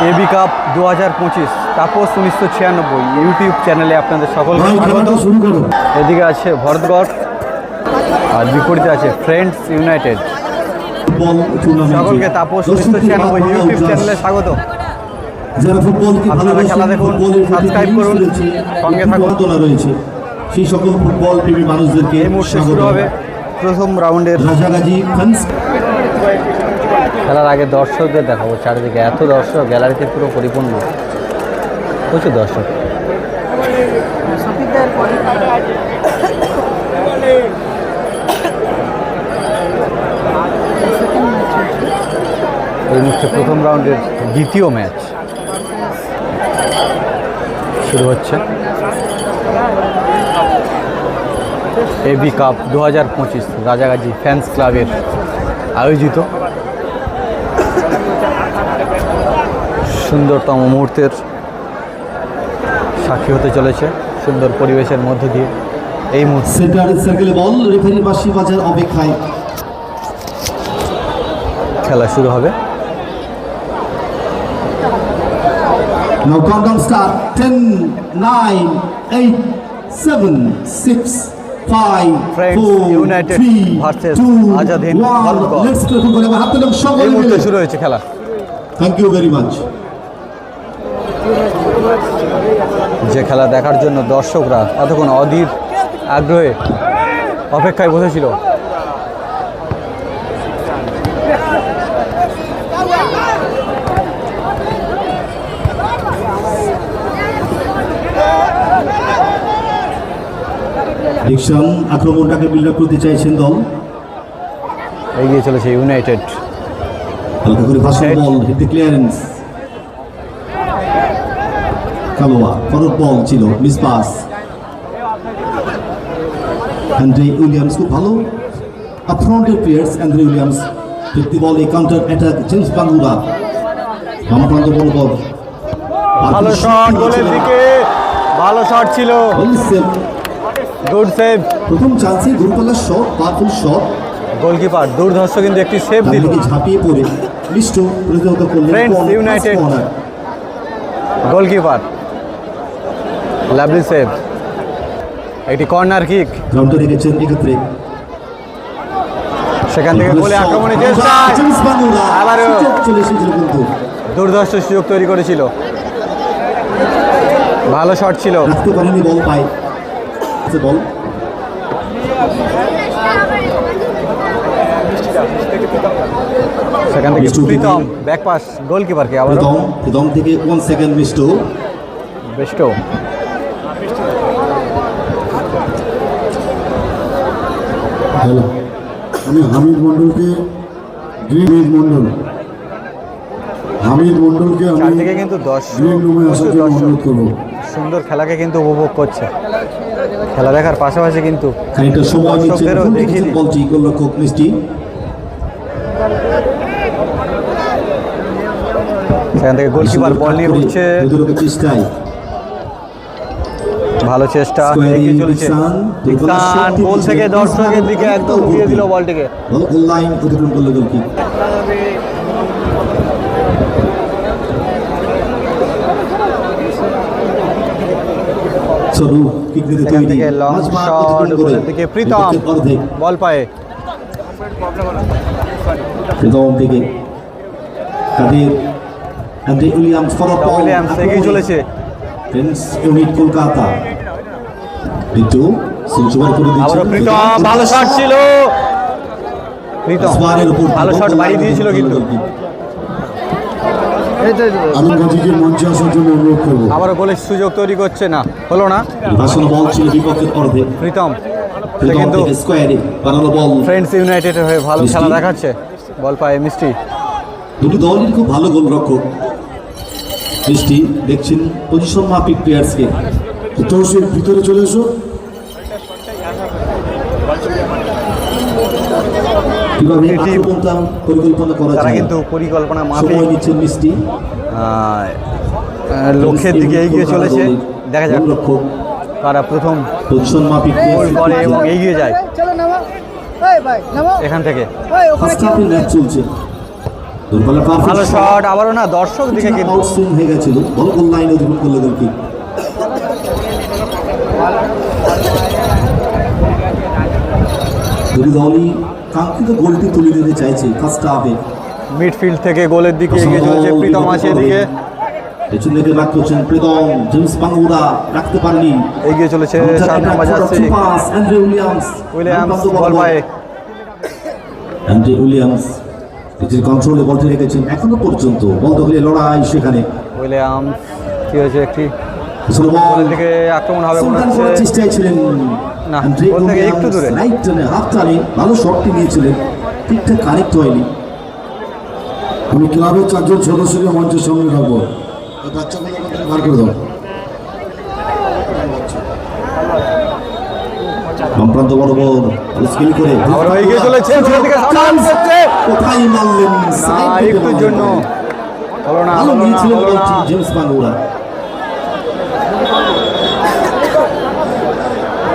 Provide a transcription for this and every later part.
AB cup 2025 Tapas 1996 YouTube চ্যানেলে আপনাদের সকলকে স্বাগত। এদিকে আছে ভরতগড় আর বিপরীতে আছে ফ্রেন্ডস ইউনাইটেড। সকলকে তাপস 1996 ইউটিউব চ্যানেলে স্বাগত। যারা ফুটবলকে আপনারা খেলা দেখুন, সাবস্ক্রাইব করুন, সঙ্গে থাকুন। রয়েছে সেই সকল ফুটবল প্রেমী মানুষদেরকে এই মুহূর্তে শুরু হবে প্রথম রাউন্ডের রাজাগাজী ফ্যান্স। খেলার আগে দর্শকদের দেখাবো, চারিদিকে এত দর্শক, গ্যালারিতে পুরো পরিপূর্ণ, প্রচুর দর্শক। এই মুহূর্তে প্রথম রাউন্ডের দ্বিতীয় ম্যাচ শুরু হচ্ছে। এবি কাপ 2025 রাজাগাজী ফ্যান্স ক্লাবের আয়োজিত সুন্দরতম মুহূর্তের সাক্ষী হতে চলেছে, সুন্দর পরিবেশের মধ্য দিয়ে এই মুহূর্তে। সেন্টার সার্কেলে বল, রেফারি বাঁশি বাজার অপেক্ষায় খেলা শুরু হবে। Now countdown start. 10, 9, 8, 7, 6, 5, Friends 4, United 3, versus 2, Azad Hind 1. Bhalgor। Let's go for the হাতে লোক সকলে এই মুহূর্তে মিলে। শুরু হয়েছে খেলা। Thank you very much. যে খেলা দেখার জন্য দর্শকরা এতক্ষণ অধীর আগ্রহে অপেক্ষায় বসেছিল, ডিকশন আক্রমণটাকে বিল্ড আপ করতে চাইছেন দল। এগিয়ে চলেছে ইউনাইটেড। হালকা করে fast ball, hit the clearance. কালোয়া ফরওয়ার্ড বল ছিল, মিস পাস। অ্যান্ড্রে উইলিয়ামস খুব ভালো আপফ্রন্টের প্লেয়ার্স। অ্যান্ড্রে উইলিয়ামস ফিরতি বল, এই কাউন্টার অ্যাটাক জেমস বাঙ্গুরা বামপ্রান্ত বল বল। ভালো শট গোলের দিকে, ভালো শট ছিল, গুড সেভ। প্রথম চান্সে দূরপাল্লার শট, পাওয়ারফুল শট। গোলকিপার দুর্ধর্ষ কিন্তু একটি সেভ দিল। ঝাঁপিয়ে পড়ে মিষ্ট প্রতিহত করলেন friends United goalkeeper, lovely save. একটি কর্নার কিক, গ্রাউন্ডে রেখেছেন এক্ষেত্রে। সেখান থেকে গোলে আক্রমণের চেষ্টা, আবারও চলে এসেছিল কিন্তু দুর্ধর্ষ সুযোগ তৈরি করেছিল, ভালো শট ছিল। রাখতে পারেনি, বল পায় বল। সেখান থেকে প্রীতম ব্যাক পাস গোলকিপারকে, আবার প্রীতম থেকে 1 সেকেন্ড মিষ্ট। বেস্ট। হ্যালো, আমি হামিদ মন্ডলকে চারদিকে কিন্তু দর্শক সুন্দর খেলাকে কিন্তু উপভোগ করছে। খেলা দেখার পাশাপাশি কিন্তু খানিকটা সময় নিচ্ছে। দর্শকদেরও দেখিয়ে দিই। বলছি গোলরক্ষক মিষ্টি সেখান থেকে গোলকিপার বল নিয়ে উঠছে, চেষ্টায় ভালো চেষ্টা, এগিয়ে চলেছে ডিকসান, গোল থেকে দর্শকের দিকে একদম উড়িয়ে দিল বলটিকে। লাইন অতিক্রম করলো গোলকিপার। সেখান থেকে লং শট, গোলের দিকে প্রীতম বল পায়ে। প্রীতম থেকে কাদের, অ্যান্ড্রে উইলিয়ামস ফরওয়ার্ড বল, উইলিয়ামস এগিয়ে চলেছে। ফ্রেন্ডস ইউনিট কলকাতা একটু সুযোগ করে দিয়েছে। আবারও প্রীতম, ভালো শট ছিল, প্রীতম ভালো শট বাড়িয়ে দিয়েছিল কিন্তু। আলমগীরকে মঞ্চে আসার জন্য অনুরোধ করব। আবারও গোলের সুযোগ তৈরি করছে না, হলো না। ভাষণ বল ছিল বিপক্ষের অর্ধে। প্রীতম কিন্তু স্কোয়ারে বানানো বল। ফ্রেন্ডস ইউনাইটেডের হয়ে ভালো খেলা দেখাচ্ছে, বল পায়ে মিষ্টি। দুটি দলই খুব ভালো গোলরক্ষক। মিষ্টি দেখছেন পজিশন মাফিক প্লেয়ার্সকে। তৌসিফ ভিতরে চলে এসো। কিভাবে আক্রমণটা পরিকল্পনা করা তারা যায়, কিন্তু পরিকল্পনা মাফিক সময় নিচ্ছেন মিষ্টি। লক্ষ্যের দিকে এগিয়ে চলেছে। দেখা যাক কারা প্রথম পজিশন মাফিক গোল করে এবং এগিয়ে যায় এখান থেকে। ফার্স্ট হাফে ম্যাচ চলছে। দূরপাল্লা perfect ভালো শট, আবারও না দর্শক দিকে কিন্তু আউটসুইং হয়ে গেছিল, বল গোল লাইন অতিক্রম করলো গোলকিক। দুই দলই কাঙ্ক্ষিত গোলটি তুলে দিতে চাইছে ফার্স্ট হাফে। মিডফিল্ড থেকে গোলের দিকে এগিয়ে চলেছে প্রীতম আছে এদিকে, পেছন থেকে ব্যাক করছেন প্রীতম, জেমস বাঙ্গুরা রাখতে পারলি, এগিয়ে চলেছে 7 নম্বর জার্সি অ্যান্ড্রে উইলিয়ামস, উইলিয়ামস বল পায়, অ্যান্ড্রে উইলিয়ামস নিজের কন্ট্রোলে বলটি রেখেছেন এখনো পর্যন্ত, বল দখলে লড়াই সেখানে। উইলিয়ামস কি হয়েছে, একটি আসলে বল গোলের দিকে আক্রমণ হবে মনে সুলতান হচ্ছে, করার চেষ্টায় ছিলেন না, অ্যান্ড্রে গোল থেকে একটু উইলিয়ামস, দূরে। রাইট টার্নে হাফ টার্নে ভালো শটটি নিয়েছিলেন, ঠিকঠাক কানেক্ট হয়নি। আমি ক্লাবের 4 জন সদস্যকে মঞ্চের সামনে রাখবো, ওই বাচ্চাগুলো বার করে দাও। বামপ্রান্ত বরাবর স্কিল করে আবার এগিয়ে চলেছে, গোলের দিকে সামনে আসছে। কোথায় মারলেন, না, সাইড থেকে একটুর মারলেন। জন্য হলো না, ভালো হলো না, নিয়েছিলেন হলো না। বলছি জেমস বাঙ্গুরা।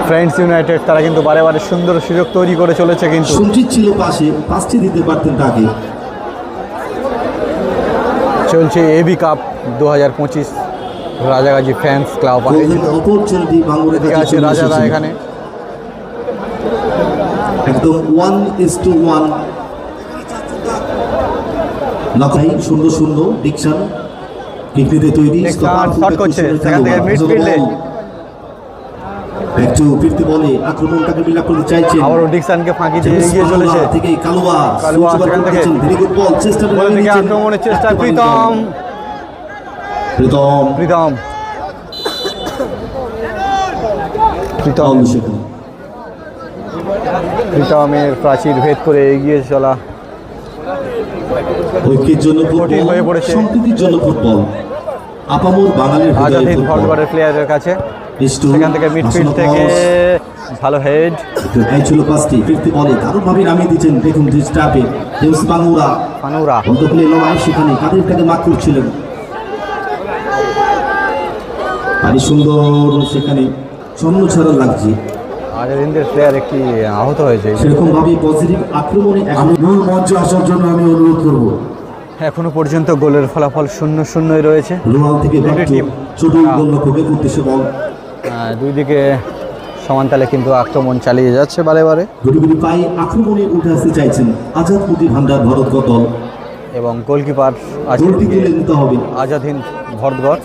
ফ্রেন্ডস ইউনাইটেড তারা কিন্তু বারে বারে সুন্দর সুযোগ তৈরি করে চলেছে, কিন্তু সঞ্জিত ছিল পাশে, পাঁচটি দিতে পারতেন তাকে। চলছে এবি কাপ 2025 রাজাগাজী ফ্যান্স ক্লাব আয়োজিত। অপরচুনিটি বাঙ্গুরের এদিকে কাছে আছে চলে রাজাদা এসেছে। এখানে, একদম 1:1 লাখাই সুন্দর সুন্দর ডিকশন কিকনিতে তৈরি, ডিকশন শট করছে, সেখান থেকে মিডফিল্ডে। একটু ফিরতি বলে আক্রমণটাকে বিলা করতে চাইছেন, আবারও ডিকসনকে ফাঁকি দিয়ে এগিয়ে চলেছে, থেকে কালুয়া কালুয়া সেখান থেকে ভেরি গুড বল, চেষ্টা করে গোলের দিকে নিয়েছেন। আক্রমণের চেষ্টা, প্রীতম প্রীতম প্রীতম প্রীতম বল সেখানে প্রীতমের প্রাচীর ভেদ করে এগিয়ে চলা, ঐক্যের জন্য কঠিন ফুটবল, হয়ে পড়েছে। সম্প্রীতির জন্য ফুটবল, আপামর বাঙালির হৃদয়ে আজাদিন ফুটবল। ভটগড়ের প্লেয়ারের কাছে, ইস্টু, সেখান থেকে মিডফিল্ড নাসির থেকে আব্বাস, ভালো হেড, এই ছিল পাঁচটি ফিরতি বলে দারুণভাবে নামিয়ে দিচ্ছেন, দেখুন স্টাফে জেমস বাঙ্গুরা ফানুরা বন্ধুগুলি লড়াই সেখানে কাদের কাছে মাক করছিলেন, আর সুন্দর সেখানে ছন্ন ছাড়া লাগছে। আজাদিনদের প্লেয়ার একটি আহত হয়েছে, সেরকম ভাবে পজিটিভ আক্রমণে আমি মূল মঞ্চে আসার জন্য আমি অনুরোধ করব। এখনো পর্যন্ত গোলের ফলাফল 0-0 রয়েছে। রোনাল থেকে দুটি টিম। ছোট গোলরক্ষকের উদ্দেশ্যে বল, দুই দিকে সমান তালে কিন্তু আক্রমণ চালিয়ে যাচ্ছে বারে বারে, গুটি গুটি পায়ে আক্রমণে উঠে আসতে চাইছেন আজাদ পুঁতি ভান্ডার ভরতগড় দল, এবং গোলকিপার আছে গোলটি তুলে নিতে হবে, আজাদিন ভরতগড়,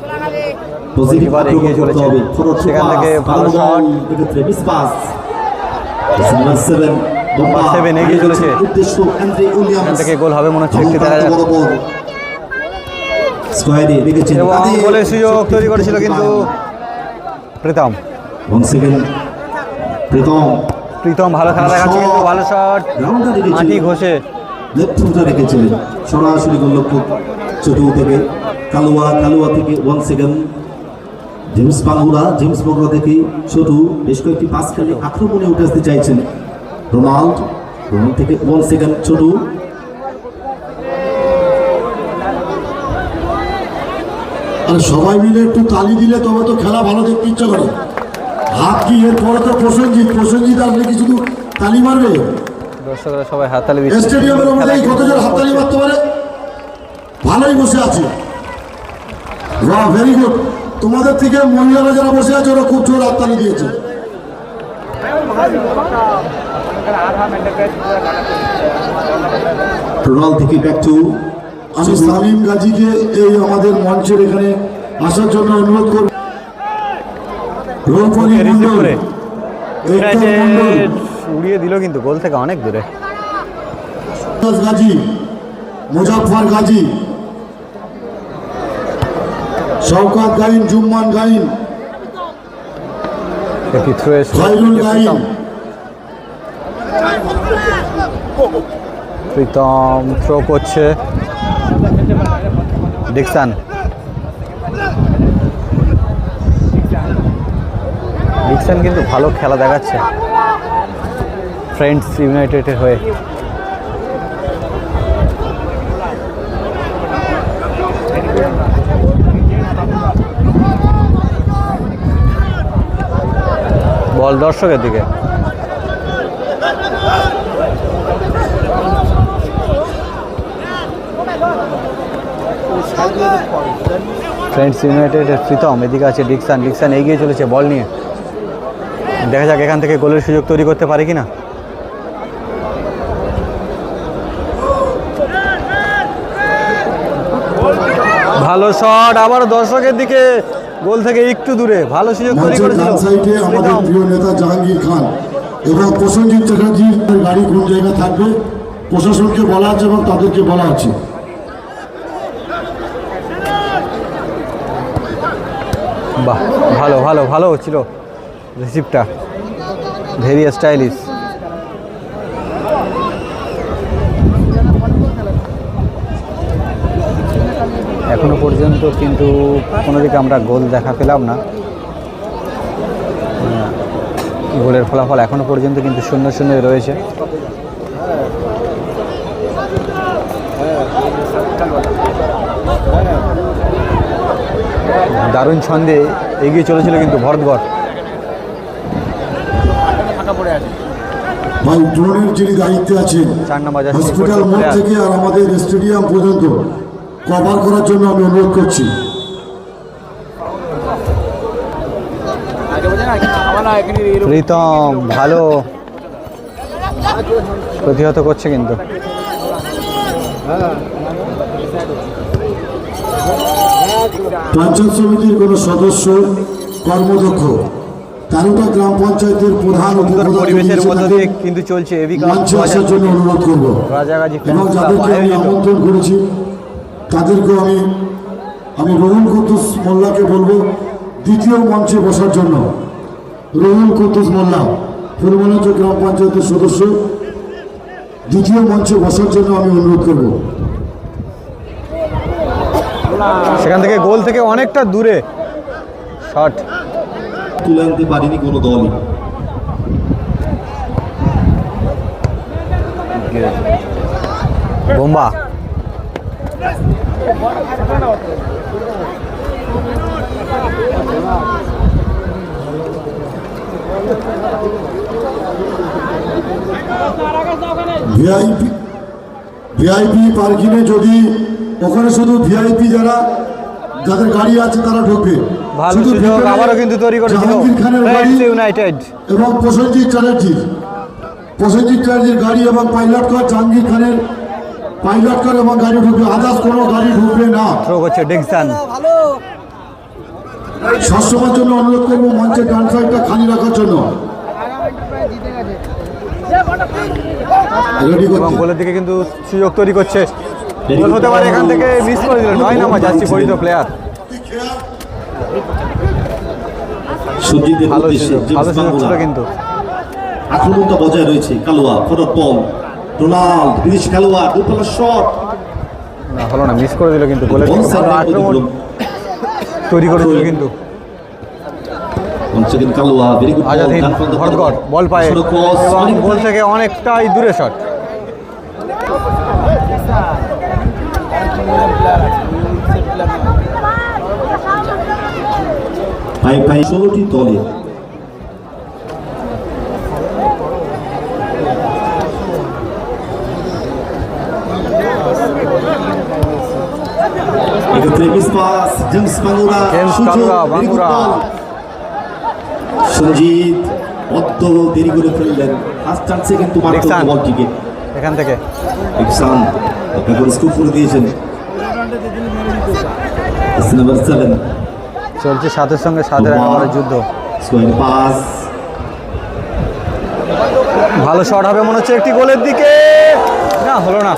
পজিটিভ গোলকিপার আক্রমণ এগিয়ে করতে চলেছে, হবে, ফরওয়ার্ড সেখান থেকে পাস, ভালো শট, এক্ষেত্রে মিস পাস, নাম্বার 7 নাম্বার 7 এগিয়ে চলেছে, উদ্দেশ্য অ্যান্ড্রে এখান উইলিয়ামস থেকে গোল হবে মনে হচ্ছে, একটি দেখা যাচ্ছে, বরাবর স্কোয়ারে রেখেছেন, এবং গোলের সুযোগ তৈরি করেছিল কিন্তু প্রীতম, ওয়ান সেকেন্ড প্রীতম প্রীতম ভালো খেলা দেখাচ্ছে, কিন্তু ভালো শট, রাউন্ডটা রেখেছেন, মাটি ঘষে, লেফট ফুটটা রেখেছিলেন সরাসরি গোলরক্ষক চটু থেকে কালুয়া থেকে 1 সেকেন্ড জেমস বাঙ্গুরা থেকে ছোটু বেশ কয়েকটি পাস খেলে আক্রমণে উঠে আসতে চাইছেন, রোনাল্ড থেকে 1 সেকেন্ড ছোটু, আর সবাই মিলে একটু তালি দিলে তবে তো খেলা ভালো দেখতে ইচ্ছা করে। হাত কি এরপরে তো প্রসেনজিৎ আসলে কি শুধু তালি মারবে? দর্শকরা সবাই হাততালি দিচ্ছে, স্টেডিয়ামের মধ্যে কতজন হাততালি মারতে পারে? ভালোই বসে আছে, বাহ ভেরি গুড। তোমাদের থেকে মহিলারা যারা বসে আছে ওরা খুব জোর হাততালি দিয়েছে। রোনাল্ড থেকে ব্যাক টু আমি সালিম গাজীকে এই আমাদের মঞ্চের এখানে আসার জন্য অনুরোধ করব। রোলপলি রিসিভ মন্ডল, করে একদম মন্ডল, ইউনাইটেড উড়িয়ে দিল কিন্তু গোল থেকে অনেক দূরে, গাজী, মুজাফফর গাজী, শওকত গাইন, জুম্মান গাইন, একটি থ্রো খায়রুল গাইন, প্রীতম থ্রো করছে, ডিকসন কিন্তু ভালো খেলা দেখাচ্ছে ফ্রেন্ডস ইউনাইটেডের হয়ে। বল দর্শকের দিকে, ফ্রেন্ডস ইউনাইটেডের প্রীতম, এদিকে আছে ডিকসান। ডিকসান এগিয়ে চলেছে বল নিয়ে, দেখা যাক এখান থেকে গোলের সুযোগ তৈরি করতে পারে কিনা। ভালো শট, আবার দর্শকের দিকে, গোল থেকে একটু দূরে, ভালো সুযোগ তৈরি মঞ্চের করেছিল ডান সাইডে আমাদের প্রীতম। প্রিয় নেতা জাহাঙ্গীর খান এবং প্রসেনজিৎ চ্যাটার্জির গাড়ি কোন জায়গায় থাকবে প্রশাসনকে বলা আছে এবং তাদেরকে বলা আছে। বাহ, ভালো ভালো ভালো ছিল রিসিভটা, ভেরি স্টাইলিশ। এখনো পর্যন্ত কিন্তু কোনো দিকে আমরা গোল দেখা পেলাম না। গোলের ফলাফল এখনো পর্যন্ত কিন্তু 0-0 রয়েছে। দারুণ ছন্দে এগিয়ে চলেছিল কিন্তু ভরতগড়। ভাই ড্রোনের যিনি দায়িত্বে আছেন 4 নম্বর জার্সি হসপিটাল মোড় প্লেয়ার। থেকে আর আমাদের স্টেডিয়াম পর্যন্ত কভার করার জন্য আমি অনুরোধ করছি। প্রীতম ভালো প্রতিহত করছে কিন্তু। পঞ্চায়েত সমিতির কোনো সদস্য কর্মদক্ষ 13টা গ্রাম পঞ্চায়েতের প্রধান সুন্দর পরিবেশের মধ্য দিয়ে কিন্তু চলছে এবি কাপ মঞ্চে আসার জন্য অনুরোধ করব রাজাগাজী এবং ফ্যান্স ক্লাব যাদেরকে আমি আয়োজিত। আমন্ত্রণ করেছি তাদেরকেও আমি রুহুল কুদ্দুস মোল্লাকে বলবো দ্বিতীয় মঞ্চে বসার জন্য। রুহুল কুদ্দুস মোল্লা ফুলমঞ্চ গ্রাম পঞ্চায়েতের সদস্য, দ্বিতীয় মঞ্চে বসার জন্য আমি অনুরোধ করব। সেখান থেকে গোল থেকে অনেকটা দূরে শট, তুলে আনতে পারেনি কোনো দলই। বোম্বা ভিআইপি পার্কিংয়ে যদি ওখানে শুধু ভিআইপি যাদের গাড়ি আছে তারা ঢুকবে। ভালো শুধু সুযোগ ভিতরে আবারও কিন্তু তৈরি করেছিল জাহাঙ্গীর খানের গাড়ি ফ্রেন্ডস ইউনাইটেড। এবং প্রসেনজিৎ চ্যাটার্জির গাড়ি এবং পাইলট কার জাহাঙ্গীর খানের পাইলট কার এবং গাড়ি ঢুকবে, আদার্স কোনো গাড়ি ঢুকবে না। থ্রো করছে ডিকসান। সবসময়ের জন্য অনুরোধ করবো মঞ্চের ডান সাইডটা খালি রাখার জন্য। রেডি এবং করতে গোলের দিকে কিন্তু সুযোগ তৈরি করছে, গোল হতে পারে এখান থেকে, মিস করে দিল 9 নম্বর জার্সি পরিহিত প্লেয়ার। সঞ্জিতের ভালো উদ্দেশ্যে সুযোগ, ভালো জেমস সুযোগ ছিল বাঙ্গুরা। কিন্তু। আক্রমণটা বজায় রয়েছে, কালোয়া ফরওয়ার্ড বল, রোনাল্ড বিদেশি খেলোয়াড়, দুপালা শট, না হলো না, মিস করে দিল কিন্তু। গোলের বল থেকে ভালো সাইডে আক্রমণ অতিক্রম। তৈরি করেছিল কিন্তু। Once again কালোয়া, very good ball, আজাদিন done from the Bharatgarh corner. বল পায় Sort of cross, এবং running গোল back. থেকে অনেকটাই দূরে শট। পাই 16টি দলে এক্ষেত্রে miss pass, James Bangura, James সুযোগ, Bangura, very good Bangura. ball. Sanjit অদ্য দেরি করে ফেললেন, ফার্স্ট চান্সে কিন্তু মারতে ডিকসান। হতো বলটিকে। এখান থেকে ইকসান একবার স্কুপ করে দিয়েছেন। নাম্বার 7 চলছে 7-এর সঙ্গে 7-এর একেবারে যুদ্ধ। স্কোয়ার পাস, ভালো শট হবে মনে হচ্ছে একটি গোলের দিকে, না হলো না।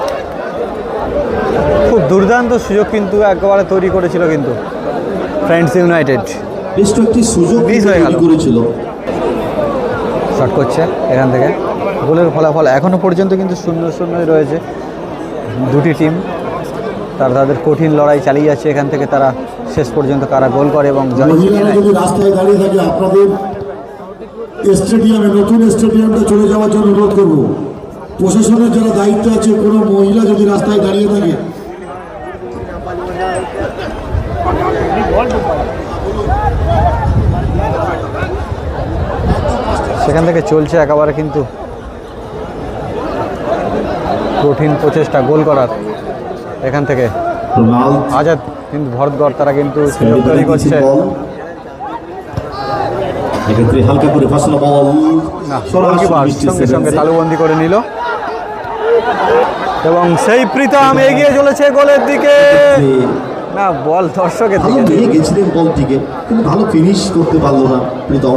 খুব দুর্দান্ত সুযোগ কিন্তু একেবারে তৈরি করেছিল কিন্তু ফ্রেন্ডস ইউনাইটেড। বেশ কয়েকটি সুযোগ মিস হয়ে গেল। তৈরি করেছিল। শট করছে এখান থেকে, গোলের ফলাফল এখনও পর্যন্ত কিন্তু 0-0 রয়েছে। দুটি টিম তাদের কঠিন লড়াই চালিয়ে যাচ্ছে। এখান থেকে তারা শেষ পর্যন্ত কারা গোল করে এবং জয় ছিনিয়ে মহিলারা নেয়। যদি রাস্তায় দাঁড়িয়ে থাকে আপনাদের স্টেডিয়ামে, নতুন স্টেডিয়ামটা চলে যাওয়ার জন্য অনুরোধ করব। প্রশাসনের যারা দায়িত্ব আছে, কোনো মহিলা যদি রাস্তায় দাঁড়িয়ে থাকে সেখান থেকে চলছে একেবারে কিন্তু কঠিন প্রচেষ্টা গোল করার। এখান থেকে রোনাল্ড আজাদ কিন্তু ভরতগড় তারা কিন্তু সুযোগ তৈরি করছে। এক্ষেত্রে হালকা করে ফাঁসানো বল না, সরাসরি গোলকিপার বৃষ্টির সঙ্গে সঙ্গে সেভেন্সে। তালুবন্দি করে নিল এবং সেই প্রীতম এগিয়ে চলেছে গোলের দিকে। না, বল দর্শকের ভালো দিকে। নিয়ে গেছিলেন বলটিকে, কিন্তু ভালো ফিনিশ করতে পারলো না প্রীতম।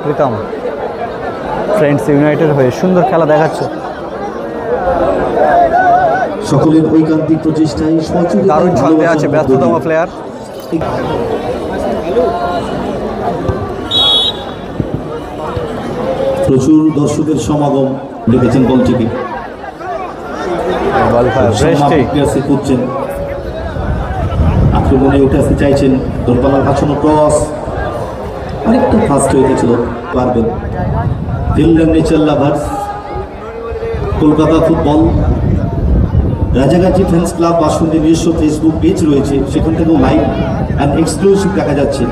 প্রীতম ফ্রেন্ডস ইউনাইটেড হয়ে সুন্দর খেলা দেখাচ্ছে। সকলের ঐকান্তিক প্রচেষ্টায় সহযোগিতায় দারুণ ছন্দে ভালোবাসার আছে মধ্য ব্যস্ততম দিয়ে। প্লেয়ার। প্রচুর দর্শকের সমাগম রেখেছেন বলটিকে। বল ফায়ার বৃষ্টি। প্লেয়ার্সে করছেন, আক্রমণে উঠে আসতে চাইছেন, দোরপালার পাঠানো ক্রস অনেকটা ফাস্ট হয়ে গেছিল, পারবেন। Fielder nature lovers, Kolkata football, Rajagachhi fans club Basanti নিজস্ব ফেসবুক পেজ রয়েছে, সেখান থেকেও লাইভ অ্যান্ড এক্সক্লুসিভ দেখা যাচ্ছে।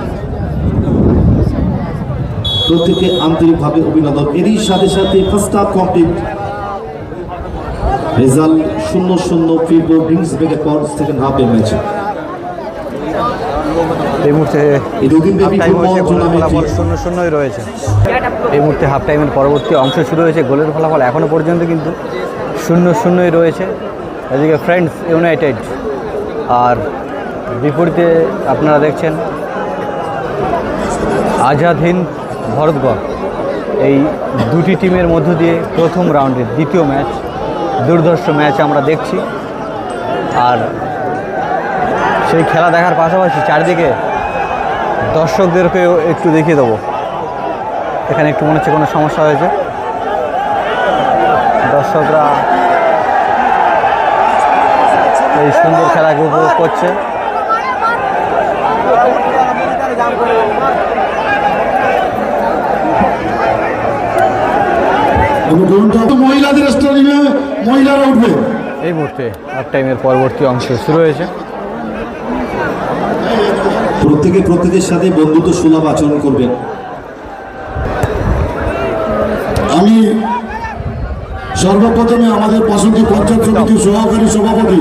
প্রত্যেকে আন্তরিকভাবে অভিনন্দন। এরই সাথে সাথে ফার্স্ট হাফ কমপ্লিট, রেজাল্ট 0-0 ফিরবো ড্রিংসবেগের পর সেকেন্ড হাফের ম্যাচে। এই মুহূর্তে এই রবিনব্যাপী হাফ টাইম ফুটবল হয়েছে, গোলের টুর্নামেন্টে ফলাফল 0-0 রয়েছে। এই মুহূর্তে হাফ টাইমের পরবর্তী অংশ শুরু হয়েছে, গোলের ফলাফল এখনও পর্যন্ত কিন্তু 0-0 রয়েছে। এদিকে ফ্রেন্ডস ইউনাইটেড আর বিপরীতে আপনারা দেখছেন আজাদ হিন্দ ভরতগড়। এই দুটি টিমের মধ্য দিয়ে প্রথম রাউন্ডের দ্বিতীয় ম্যাচ, দুর্ধর্ষ ম্যাচ আমরা দেখছি। আর সেই খেলা দেখার পাশাপাশি চারিদিকে দর্শকদেরকেও একটু দেখিয়ে দেবো। এখানে একটু মনে হচ্ছে কোনো সমস্যা হয়েছে, দর্শকরা এই সুন্দর খেলাকে উপভোগ করছে। মহিলাদের স্টেডিয়ামে মহিলারা উঠবে। এই মুহূর্তে হাফ টাইমের পরবর্তী অংশ শুরু হয়েছে। প্রত্যেকের সাথে বন্ধুত্ব সুলভ আচরণ করবেন। আমি সর্বপ্রথমে আমাদের বাসন্তী পঞ্চায়েত সমিতির সহকারী সভাপতি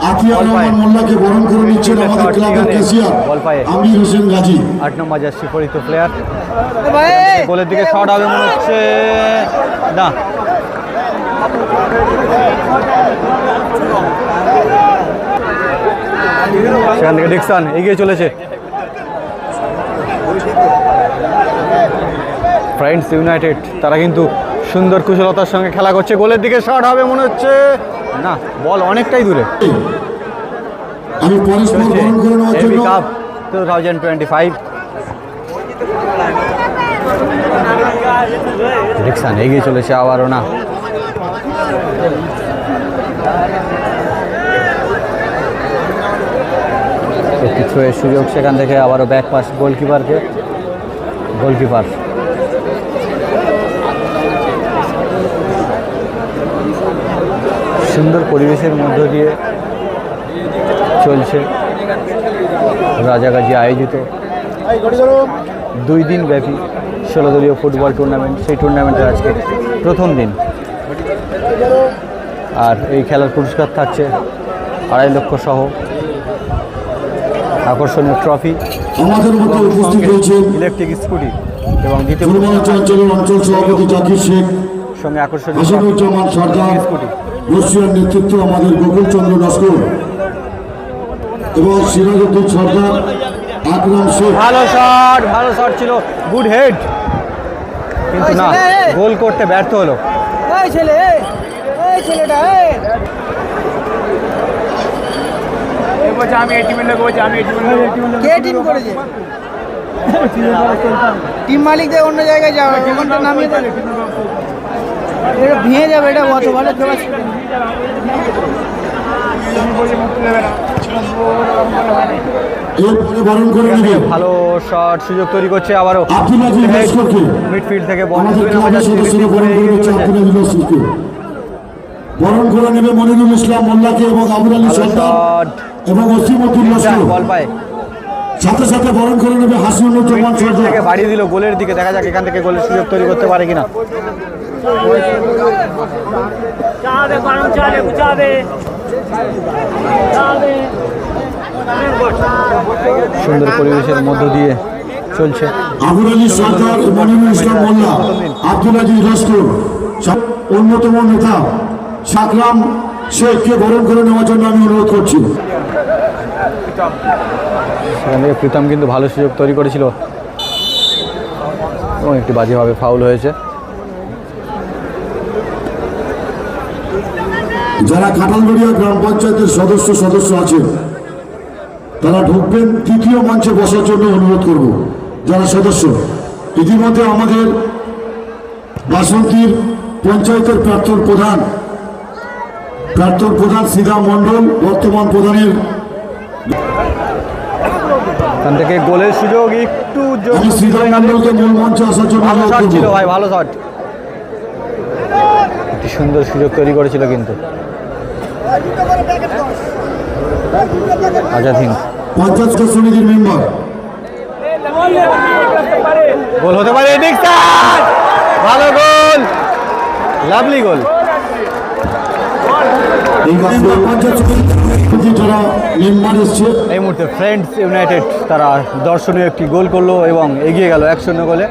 আতিয়ার রহমান মোল্লাকে বরণ করে নিচ্ছেন আমাদের ক্লাবের ক্যাশিয়ার আমির হোসেন গাজী। 8 নম্বর জার্সি পরিহিত প্লেয়ার, গোলের দিকে শট হবে মনে হচ্ছে, না সেখান থেকে ডিকসন এগিয়ে চলেছে। ফ্রেন্ডস ইউনাইটেড তারা কিন্তু সুন্দর কুশলতার সঙ্গে খেলা করছে, গোলের দিকে শট হবে মনে হচ্ছে, না বল অনেকটাই দূরে। আমি পরস্পর বরণ করে নেওয়ার এভি জন্য কাপ 2025 ডিকসন এগিয়ে চলেছে আবারও, না একটি থ্রোয়ের সুযোগ, সেখান থেকে আবারও ব্যাক পাস গোলকিপারকে। গোলকিপার সুন্দর পরিবেশের মধ্য দিয়ে চলছে রাজাগাজি আয়োজিত 2 দিন ব্যাপী 16 দলীয় ফুটবল টুর্নামেন্ট। সেই টুর্নামেন্টের আজকে প্রথম দিন, আর এই খেলার পুরস্কার থাকছে 2.5 লক্ষ সহ আকর্ষণীয় ট্রফি, আমাদের মধ্যে উপস্থিত রয়েছেন ইলেকট্রিক স্কুটি এবং দ্বিতীয় পূর্বাঞ্চলের অঞ্চল সভাপতি জাকির শেখ, সঙ্গে আকর্ষণীয় হাসিনুজ্জামান সরকার, স্কুটি। রশিয়ার নেতৃত্ব আমাদের গোকুলচন্দ্র নস্কর এবং সিরাজউদ্দিন সরকার, আকরাম শেখ। ভালো শট ছিল, গুড হেড, কিন্তু না গোল করতে ব্যর্থ হলো। টিম মালিকদের অন্য জায়গায় যাবে, ওখানটা নামিয়ে দেবে, এটা ভেঙে যাবে, এটা অত ভালো খেলা ছিল। এরপরে বরণ করে নেবে ভালো শট সুযোগ তৈরি করছে আবারও আব্দুল আজিজ লস্করকে। মিডফিল্ড থেকে বল আমাদের ক্লাবের সদস্যরা বরণ করে নিচ্ছে আব্দুল আজিজ লস্করকে। বরণ করে নেবে মনিরুল ইসলাম মোল্লাকে এবং আবুল আলী সরকার শট, এবং ওসিমউদ্দিন লস্কর। বল পায়, সাথে সাথে বরণ করে নেবে হাসিনুজ্জামান মিডফিল্ড সরকার। থেকে বাড়িয়ে দিল গোলের দিকে, দেখা যাক এখান থেকে গোলের সুযোগ তৈরি করতে পারে কিনা। সুন্দর পরিবেশের মধ্য দিয়ে চলছে। আবুল আলী সরকার, মনিরুল ইসলাম মোল্লা, আব্দুল আজিজ লস্কর, অন্যতম নেতা সাকরাম শেখকে বরণ করে নেওয়ার জন্য আমি অনুরোধ করছি। সেখান থেকে প্রীতম কিন্তু ভালো সুযোগ তৈরি করেছিল এবং একটি বাজেভাবে ফাউল হয়েছে। যারা কাঁঠালবাড়িয়া গ্রাম পঞ্চায়েতের সদস্য আছেন তারা ঢুকবেন, তৃতীয় মঞ্চে বসার জন্য অনুরোধ করব। যারা সদস্য, ইতিমধ্যে আমাদের বাসন্তীর পঞ্চায়েতের প্রাক্তন প্রধান সিধা মণ্ডল বর্তমান প্রধানের এখান থেকে গোলের সুযোগ একটু আমি সিধা মণ্ডলকে মূল মঞ্চে আসার জন্য ভালো অনুরোধ শট ছিল করব। ভাই, ভালো শট, একটি সুন্দর সুযোগ তৈরি করেছিল কিন্তু আজাদ হিন্দ। পঞ্চায়েত সমিতির মেম্বার গোল হতে পারে, ডিকসন ভালো গোল, লাভলি গোল। এই পঞ্চায়েত সমিতি যারা মেম্বার এসছে এই মুহূর্তে ফ্রেন্ডস ইউনাইটেড তারা দর্শনীয় একটি গোল করলো এবং এগিয়ে গেল 1-0 গোলে।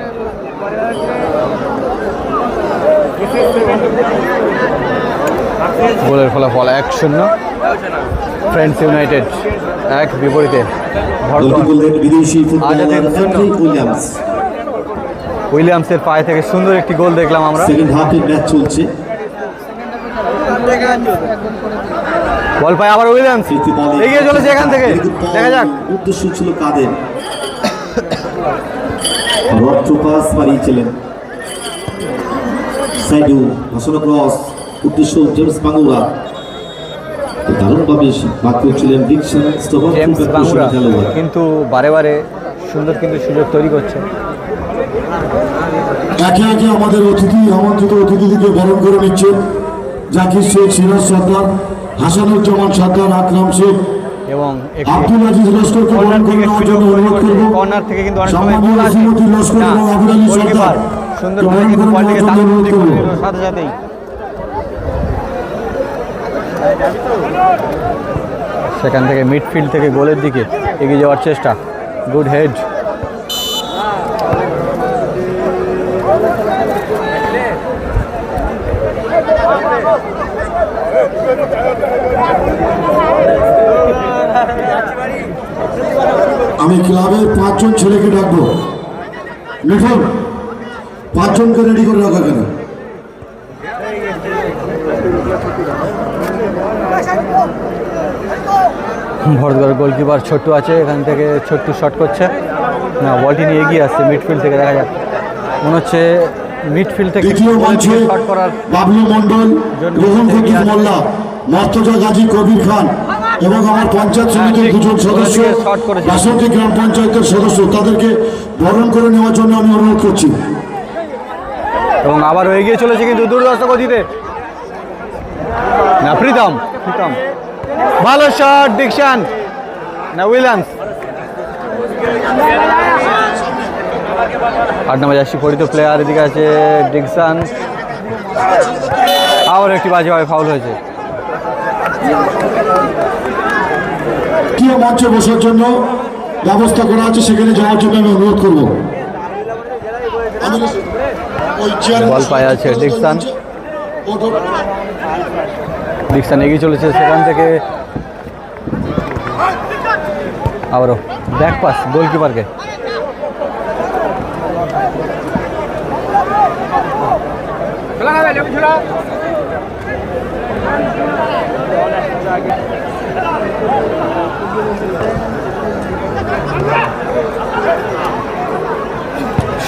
গোলের ফলাফল 1-0, ফ্রেন্ডস ইউনাইটেড 1, বিপরীতে গোলটি করলেন বিদেশি Azad Hind footballer 0। Patrick Williams. উইলিয়ামসের পায়ে থেকে সুন্দর একটি গোল দেখলাম আমরা। সেকেন্ড হাফের ম্যাচ চলছে। বল পায় আবার উইলিয়ামস, তৃতীয় বলে এগিয়ে চলেছে এখান থেকে, দেখা যাক। উদ্দেশ্য ছিল কাদের, রড পাস মারিয়েছিলেন সাইডু, হাসানো ক্রস, উদ্দেশ্য জেমস বাঙ্গুরা, দারুণভাবে বাদ করছিলেন ডিকসন স্টোভার জেমস বাঙ্গুরা কিন্তু বারে বারে সুন্দর কিন্তু সুযোগ তৈরি করছে। একে একে আমাদের আমন্ত্রিত অতিথিদেরকে বরণ করে নিচ্ছে জাকির শেখ, সিরাজ সর্দার, হাসানুজ্জামান সর্দার, আকরাম শেখ এবং আব্দুল আজিজ লস্করকে বরণ করে নেওয়ার জন্য অনুরোধ করব। কর্নার থেকে কিন্তু অনেক সময় সম্মানীয় গোল আসে রসিমুদ্দিন লস্কর না, এবং আবুল আলী গোলকিপার সর্দার সুন্দরভাবে বরণ কিন্তু করে বলটিকে নেওয়ার জন্য অনুরোধ তাড়াতাড়ি করব। করে নিল সাথে সাথেই। সেখান থেকে মিডফিল্ড থেকে গোলের দিকে এগিয়ে যাওয়ার চেষ্টা, গুড হেড। আমি ক্লাবের 5 জন ছেলেকে ডাকবো। মিঠুন, 5 জনকে রেডি করে রাখা কেন? ভরতগড় গোলকিপার ছোট্টু আছে, এখান থেকে ছোট্টু শট করছে না, বলটি নিয়ে এগিয়ে আসছে মিডফিল্ড থেকে, দেখা যাক মনে হচ্ছে মিডফিল্ড থেকে দ্বিতীয় মঞ্চে শট করার বাবলু মন্ডল, রোহন কবির মোল্লা, মর্তজা গাজী কবির খান এবং আমার পঞ্চায়েত সমিতির 2 জন সদস্য, বাসন্তী গ্রাম পঞ্চায়েতের সদস্য, তাদেরকে বরণ করে নেওয়ার জন্য আমি অনুরোধ করছি। এবং আবারও এগিয়ে চলেছে কিন্তু দুর্ধর্ষ গতিতে না, প্রীতম ভালো শট, ডিকশন না উইলিয়ামস। 8 নম্বর জার্সি পরিত প্লেয়ার, এদিকে আছে ডিকশন, আবার একটি বাজেভাবে ফাউল হয়েছে। তৃতীয় মঞ্চে বসার জন্য ব্যবস্থা করা আছে, সেখানে যাওয়ার জন্য আমি অনুরোধ করব। বল পায়ে আছে ডিকশন এগিয়ে চলেছে, সেখান থেকে আবারও ব্যাক পাস গোলকিপারকে।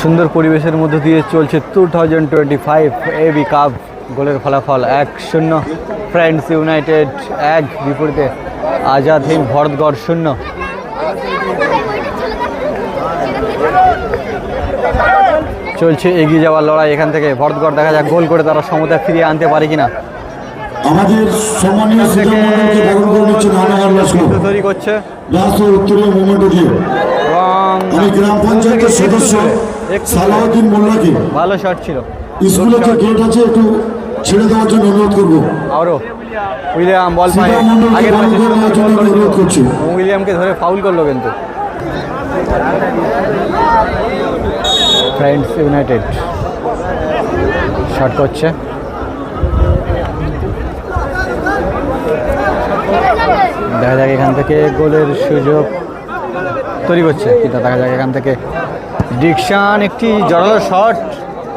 সুন্দর পরিবেশের মধ্য দিয়ে চলছে 2025 এবি কাপ। গোলের ফলাফল 1-0, ফ্রেন্ডস ইউনাইটেড 1, বিপরীতে আজাদ হিন্দ ভরতগড় 0। চলছে এগিয়ে যাওয়ার লড়াই, এখান থেকে ভরতগড় দেখা যাক গোল করে তারা সমতা ফিরিয়ে আনতে পারে কিনা। আমাদের সম্মানীয় সিধা মণ্ডলকে বরণ করে নিচ্ছেন আনোয়ার লস্কর, তৈরি করছে রাস্তা উত্তরীয় মোমেন্ট দিয়ে। এবং আমি গ্রাম পঞ্চায়েতের সদস্য সালাউদ্দিন মোল্লাকে ভালো শট ছিল, স্কুলের যে গেট আছে একটু ছেড়ে দেওয়ার জন্য অনুরোধ করবো। আবারও উইলিয়াম বল পায়, সিদ্ধার্থ মণ্ডলকে আগের বরণ ম্যাচে করে নেওয়ার জন্য সুন্দর গোল অনুরোধ করেছিল। করছি। উইলিয়ামকে ধরে ফাউল করলো কিন্তু। ফ্রেন্ডস ইউনাইটেড শট করছে, দেখা যাক এখান থেকে গোলের সুযোগ তৈরি করছে কিন্তু দেখা যাক এখান থেকে ডিকশন একটি জড়ালো শট,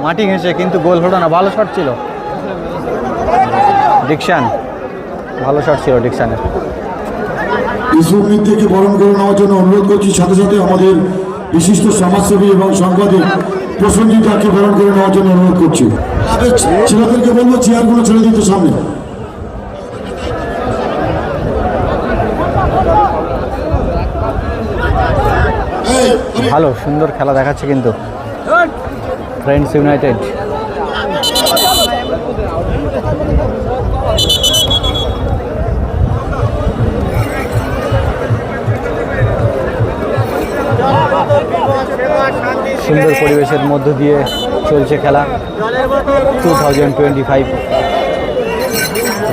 মাটি ঘেঁষে কিন্তু গোল হলো না। ভালো শট ছিল ডিকশন, ভালো শট ছিল ডিকশনের। ইউসুফ মিত্তিকে বরণ করে নেওয়ার জন্য অনুরোধ করছি। সাথে সাথে আমাদের বিশিষ্ট সমাজসেবী এবং সাংবাদিক প্রসঞ্জিতাকে বরণ করে নেওয়ার জন্য অনুরোধ করছি। ছেলেদেরকে বলবো চেয়ারগুলো ছেড়ে দিতে সামনে। ভালো সুন্দর খেলা দেখাচ্ছে কিন্তু ফ্রেন্ডস ইউনাইটেড। সুন্দর পরিবেশের মধ্য দিয়ে চলছে খেলা। 2025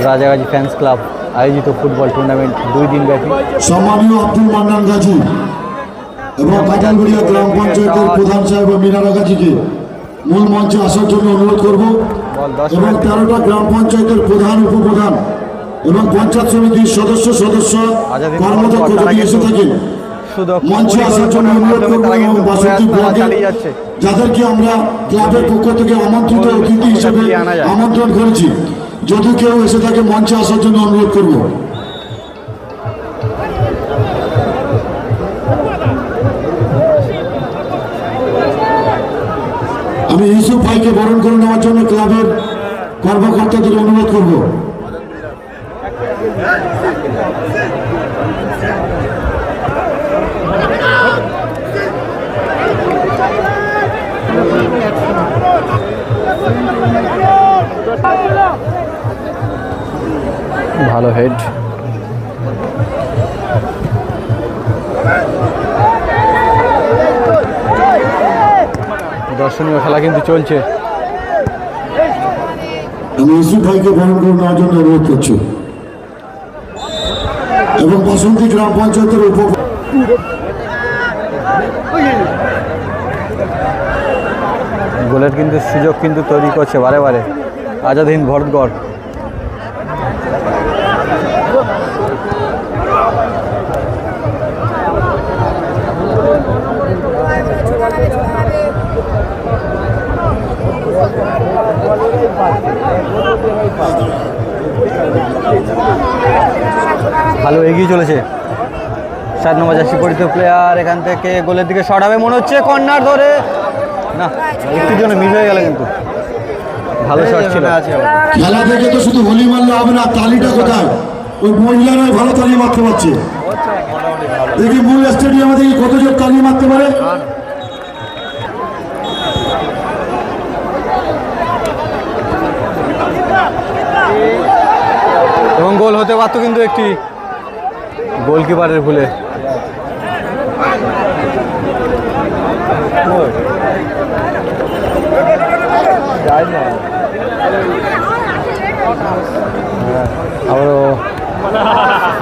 রাজাগাজী ফ্যান্স ক্লাব আয়োজিত ফুটবল টুর্নামেন্ট 2 দিন ব্যাপী। সম্মানীয় আব্দুল মান্নান গাজী এবং কাঁঠালবাড়িয়া গ্রাম পঞ্চায়েতের প্রধান সাহেব ও মিনারা গাজীকে মূল মঞ্চে আসার জন্য অনুরোধ করব এবং 13টা গ্রাম পঞ্চায়েতের প্রধান উপপ্রধান এবং পঞ্চায়েত সমিতির সদস্য কর্মদক্ষ যদি এসে থাকেন মঞ্চে আসার জন্য অনুরোধ করব এবং বাসন্তী ব্লকে যাদেরকে আমরা ক্লাবের পক্ষ থেকে আমন্ত্রিত অতিথি হিসেবে আমন্ত্রণ করেছি, যদি কেউ এসে থাকে মঞ্চে আসার জন্য অনুরোধ করব। আমি ইউসুফ ভাইকে বরণ করে নেওয়ার জন্য ক্লাবের কর্মকর্তাদের অনুরোধ করব। ভালো হেড, দর্শনীয় খেলা কিন্তু চলছে। আমি ইউসুফ ভাইকে বরণ করে নেওয়ার জন্য অনুরোধ করছি এবং বাসন্তী গ্রাম পঞ্চায়েতের গোলের কিন্তু সুযোগ কিন্তু তৈরি করছে বারে বারে আজাদহীন ভরতগড়। ভালো এগিয়ে চলেছে 7 নম্বর জার্সি পরিচিত প্লেয়ার, এখান থেকে গোলের দিকে শট হবে মনে হচ্ছে, কর্নার ধরে না, একটুর জন্য মিস হয়ে গেল কিন্তু ভালো শট ছিল। খেলা থেকে তো শুধু হোলি মারলে হবে না, তালিটা কোথায়? ওই মহিলারাই ভালো তালি মারতে পারছে। দেখি মূল স্টেডিয়ামে দেখি কতজন তালি মারতে পারে। এবং গোল হতে পারতো কিন্তু একটি গোলকিপারের ভুলে।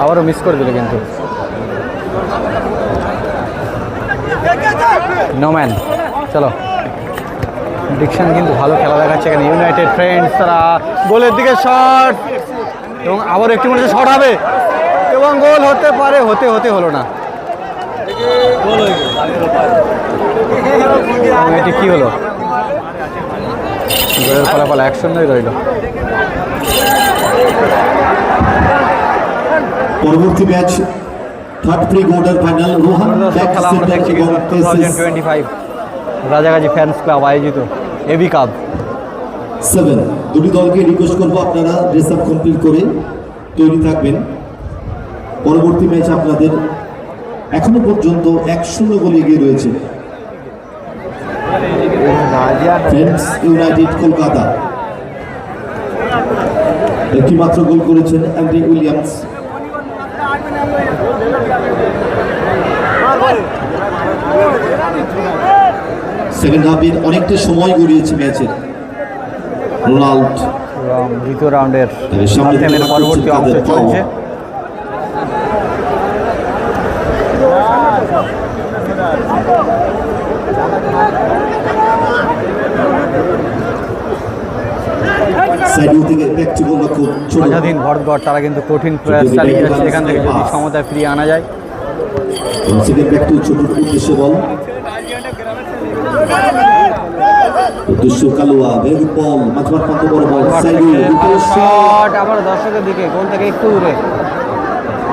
আবারও মিস করে দিল কিন্তু নোম্যান। চলো ডিকশন কিন্তু ভালো খেলা দেখাচ্ছে এখানে ইউনাইটেড ফ্রেন্ডস, তারা গোলের দিকে শট এবং আবার একটি মনে শট হবে এবং গোল হতে পারে, হতে হলো না। এটি কি হলো? গোলের ফলাফল 1-0 রইল। পরবর্তী match third pre quarter final Rohan খেলা আমরা দেখছি কিন্তু 2025 রাজাগাজী ফ্যান্স ক্লাব আয়োজিত এবি কাপ 7। দুটি দলকে রিকোয়েস্ট করবো আপনারা ড্রেস আপ কমপ্লিট করে তৈরি থাকবেন। পরবর্তী ম্যাচ আপনাদের এখনো পর্যন্ত 1-0 গোলে এগিয়ে রয়েছে ফ্রেন্ডস ইউনাইটেড কলকাতা। একটি মাত্র গোল করেছেন অ্যান্ড্রে উইলিয়ামস। সেকেন্ড হাফের অনেকটা সময় গড়িয়েছে ম্যাচের। এবং দ্বিতীয় রাউন্ডের সামনে গেমের পরবর্তী অংশ চলছে। সাইড থেকে ব্যাক টু গোলরক্ষক ছোট আজাদিন ভরতগড় তারা কিন্তু কঠিন প্রয়াস চালিয়ে যাচ্ছে এখান থেকে যদি সমতায় ফিরিয়ে আনা যায়। সেকেন্ড ব্যাক টু ছোট উদ্দেশ্যে বল উদ্দেশ্য কালুয়া ভেরি বল মাঝমাঠ প্রান্ত বড় বল সাইডে শট আবার দর্শকের দিকে গোল থেকে একটু দূরে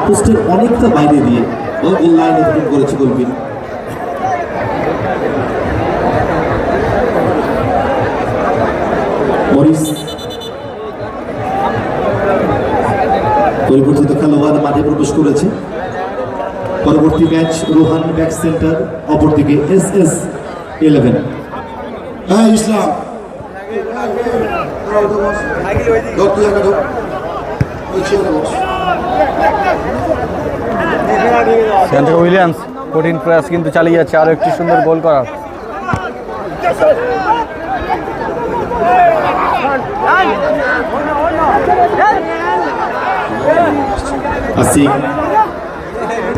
পোস্টের অনেকটা বাইরে দিয়ে গোল লাইনে অতিক্রম করেছে গোলকিপার মরিস পরিবর্তিত খেলোয়াড় মাঠে প্রবেশ করেছে। পরবর্তী ম্যাচ রোহান ব্যাক সেন্টার, অপরদিকে SS11। হ্যাঁ ইসলাম সেখান থেকে উইলিয়ামস কঠিন প্রয়াস কিন্তু চালিয়ে যাচ্ছে আরো একটি সুন্দর গোল করার। আসিক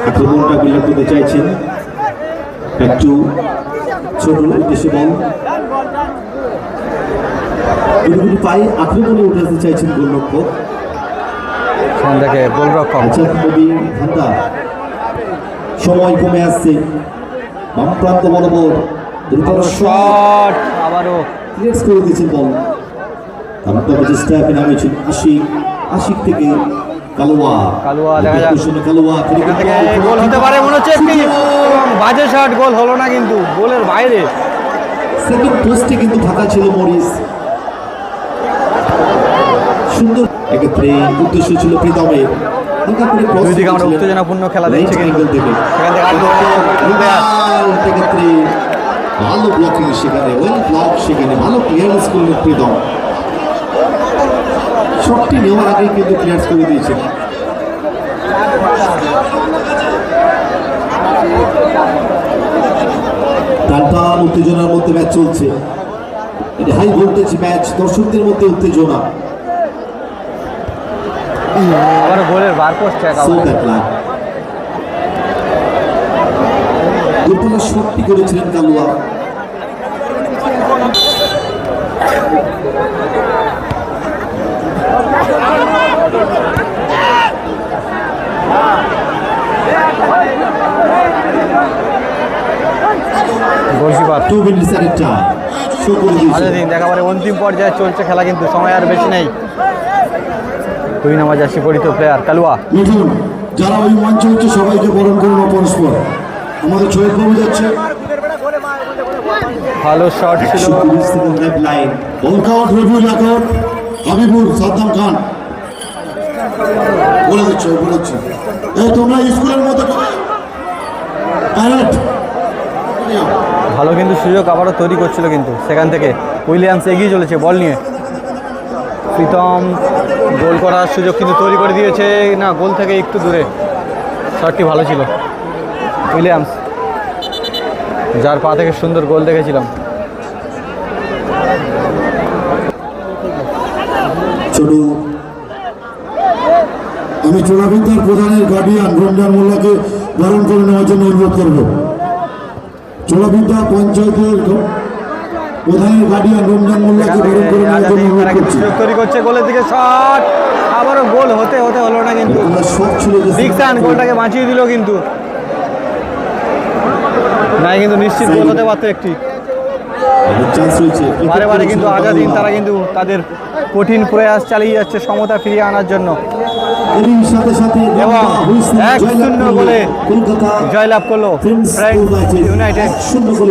আক্রমণটা বিল্ড করতে চাইছেন, একটু ছোট উদ্দেশ্যে বল পায়ে আক্রমণে উঠে আসতে চাইছেন গোলরক্ষক সেখান থেকে গোলরক্ষক সময় কমে আসছে, বাম প্রান্ত বরাবর শট আবারও ক্লিয়ার করে দিয়েছেন বল। তারপর চেষ্টা নামিয়েছেন আশিক থেকে কালুয়া দেখা যাক কালুয়া এখান থেকে গোল হতে পারে মনে হচ্ছে একটি বাজে শট, গোল হলো না কিন্তু গোলের বাইরে। সেকেন্ড পোস্টে কিন্তু ফাঁকা ছিল মরিস, সুন্দর এক্ষেত্রে উদ্দেশ্য ছিল প্রীতমের দুই দিকে আমরা উত্তেজনাপূর্ণ খেলা দেখছি কিন্তু সেখান থেকে ভালো ব্লকিং সেখানে, ওয়েল ব্লক সেখানে, ভালো ক্লিয়ারেন্স করলেন প্রীতম, শটটি নেওয়ার আগে কিন্তু ক্লিয়ার করে দিয়েছেন। টানটান উত্তেজনার মধ্যে ম্যাচ চলছে, এটা হাই ভোল্টেজ ম্যাচ, দর্শকদের মধ্যে উত্তেজনা। আবার গোলের বার পোস্ট গোলটা শটটি করেছিলেন কালুয়া। গোলকিপার 2 মিনিটস এর টাইম শো করে দিয়েছে। আজাদিন একেবারে অন্তিম পর্যায়ে চলছে খেলা কিন্তু সময় আর বেশি নেই। দুই নাম্বার জার্সি পরিত প্লেয়ার কালুয়া মিঠুন যারা ওই মঞ্চে হচ্ছে সবাইকে বরণ করুন পরস্পর। আমাদের ছয় কমে যাচ্ছে, ভালো শট ছিল। 120 second red line workout review লেখক হাবিবুর সাদ্দাম খান বলে দিচ্ছে এই তোমরা স্কুলের মতো ভালো কিন্তু সুযোগ আবারও তৈরি করছিল কিন্তু সেখান থেকে উইলিয়ামস এগিয়ে চলেছে বল নিয়ে। প্রীতম গোল করার সুযোগ কিন্তু তৈরি করে দিয়েছে, না গোল থেকে একটু দূরে, শটটি ভালো ছিল। উইলিয়ামস যার পা থেকে সুন্দর গোল দেখেছিলাম। ছোট আমি চোরাবিদ্যার প্রধানের গার্ডিয়ান রমজান মোল্লাকে বরণ করে নেওয়ার জন্য অনুরোধ করব। চোরাবিদ্যা পঞ্চায়েতের প্রধানের গার্ডিয়ান রমজান মোল্লাকে বরণ করে নেওয়ার জন্য অনুরোধ করছি। সুযোগ তৈরি করছে গোলের দিকে, শট আবারও গোল হতে হলো না কিন্তু শট ছিল যে ডিকসন গোলটাকে বাঁচিয়ে দিল কিন্তু না, কিন্তু নিশ্চিত গোল হতে পারতো একটি। চান্স রয়েছে বারে কিন্তু আজাদিন তারা কিন্তু তাদের কঠিন প্রয়াস চালিয়ে যাচ্ছে সমতা ফিরিয়ে আনার জন্য এরই সাথে সাথে এবং 1-0 গোলে কলকাতা জয়লাভ করলো ফ্রেন্ডস ইউনাইটেড। 1-0 গোলে